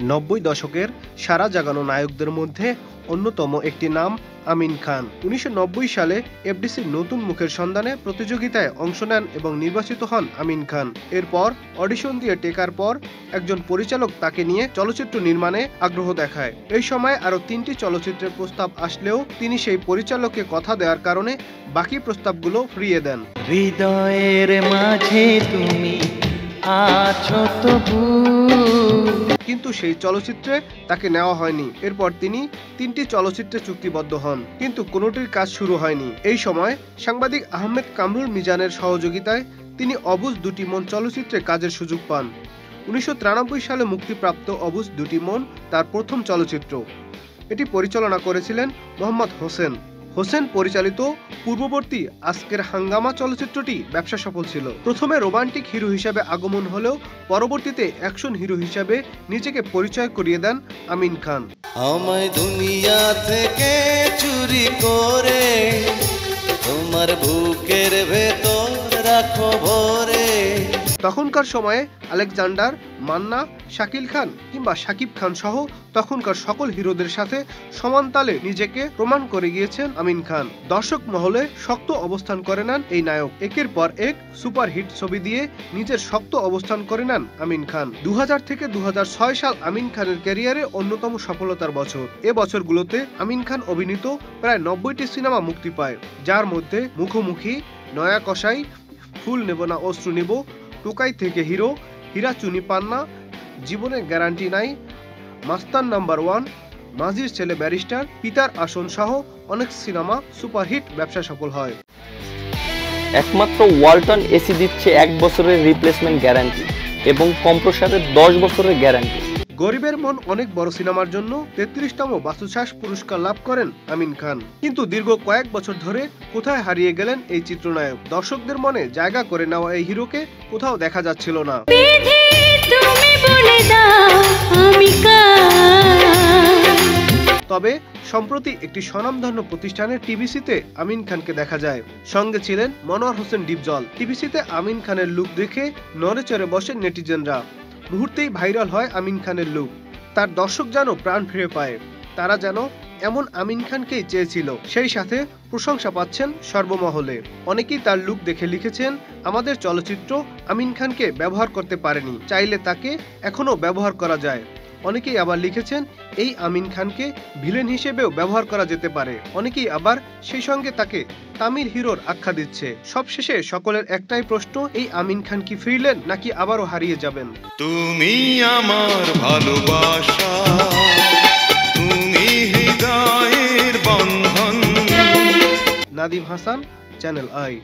90 দশকের সারা জাগানো নায়কদের মধ্যে অন্যতম একটি নাম আমিন খান। 1990 সালে এফডিসির নতুন মুখের সন্ধানে প্রতিযোগিতায় অংশ নেন এবং নির্বাচিত হন আমিন খান। এরপর অডিশন দিয়ে টেকার পর একজন পরিচালক তাকে নিয়ে চলচ্চিত্র নির্মাণে আগ্রহ দেখায়। এই সময় আরও 3টি চলচ্চিত্রের প্রস্তাব আসলেও তিনি সেই পরিচালককে কথা দেওয়ার কারণে বাকি প্রস্তাবগুলো ফিরিয়ে দেন। হৃদয়ের মাঝে তুমি আছো তবু। কিন্তু সেই চলচ্চিত্রে তাকে নেওয়া হয়নি। এরপর তিনি 3টি চলচ্চিত্রে চুক্তিবদ্ধ হন, কিন্তু কোনোটির কাজ শুরু হয়নি। এই সময় সাংবাদিক আহমেদ কামরুল মিজানের সহযোগিতায় তিনি অবুঝ দুটি মন চলচ্চিত্রে কাজের সুযোগ পান। 1993 সালে মুক্তিপ্রাপ্ত অবুঝ দুটি মন তার প্রথম চলচ্চিত্র। এটি পরিচালনা করেছিলেন মোহাম্মদ হোসেন। হোসেন পরিচালিত পূর্ববর্তী আজকের হাঙ্গামা চলচ্চিত্রটি ব্যবসা সফল ছিল। প্রথমে রোমান্টিক হিরো হিসেবে আগমন হলেও পরবর্তীতে অ্যাকশন হিরো হিসেবে নিজেকে পরিচয় করিয়ে দেন আমিন খান। আমায় দুনিয়া থেকে চুরি করে তোমার বুকের ভেতর রাখো ভরে। তখনকার সময়ে আলেকজান্ডার, মান্না, শাকিল খান কিংবা শাকিব খান সহ তখনকার সকল হিরোদের সাথে সমান তালে নিজেকে প্রমাণ করে গিয়েছেন আমিন খান। দর্শক মহলে শক্ত অবস্থান করে নেন এই নায়ক। একের পর এক সুপারহিট ছবি দিয়ে নিজের শক্ত অবস্থান করে নেন আমিন খান। 2000 থেকে 2006 সাল আমিন খানের ক্যারিয়ারে অন্যতম সফলতার বছর। এ বছরগুলোতে আমিন খান অভিনীত প্রায় 90টি সিনেমা মুক্তি পায়, যার মধ্যে মুখোমুখি, নয়া কসাই, ফুল নেব না অস্ত্র নিব, টুকাই থেকে হিরো, হীরা চুনি পান্না, জীবনের গ্যারান্টি নাই, মাস্তান নাম্বার 1, মাঝির ছেলে ব্যারিস্টার, পিতার আসন সহ অনেক সিনেমা সুপারহিট ব্যবসা সফল হয়। একমাত্র ওয়ালটন এসি দিচ্ছে 1 বছরের রিপ্লেসমেন্ট গ্যারান্টি এবং কম্প্রেসারের 10 বছরের গ্যারান্টি। গরিবের মন অনেক বড় সিনেমার জন্য 33তম বাচসাস পুরস্কার লাভ করেন আমিন খান। কিন্তু দীর্ঘ কয়েক বছর ধরে কোথায় হারিয়ে গেলেন এই চিত্রনায়ক? দর্শকদের মনে জায়গা করে নেওয়া এই হিরোকে কোথাও দেখা যাচ্ছিল না। তবে সম্প্রতি একটি স্বনামধন্য প্রতিষ্ঠানের টিভিসিতে আমিন খানকে দেখা যায়। সঙ্গে ছিলেন মনোয়ার হোসেন ডিপজল। টিভিসিতে আমিন খানের লুক দেখে নড়েচড়ে বসেন নেটিজেনরা। মুহূর্তেই ভাইরাল হয় আমিন খানের লুক। তার দর্শক যেন প্রাণ ফিরে পায়। তারা যেন এমন আমিন খানকেই চেয়েছিল। সেই সাথে প্রশংসা পাচ্ছেন সর্বমহলে। অনেকেই তার লুক দেখে লিখেছেন, আমাদের চলচ্চিত্র আমিন খানকে ব্যবহার করতে পারেনি, চাইলে তাকে এখনো ব্যবহার করা যায়। অনেকেই আবার লিখেছেন, এই আমিন খানকে ভিলেন হিসেবেও ব্যবহার করা যেতে পারে। অনেকেই আবার সেই সঙ্গে তাকে তামিল হিরোর আখ্যা দিচ্ছে। সবশেষে সকলের একটাই প্রশ্ন, এই আমিন খান কি ফিরলেন নাকি আবারও হারিয়ে যাবেন? তুমি আমার ভালোবাসা, তুমি হৃদয়ের বন্ধন। নাদিম হাসান, চ্যানেল আই।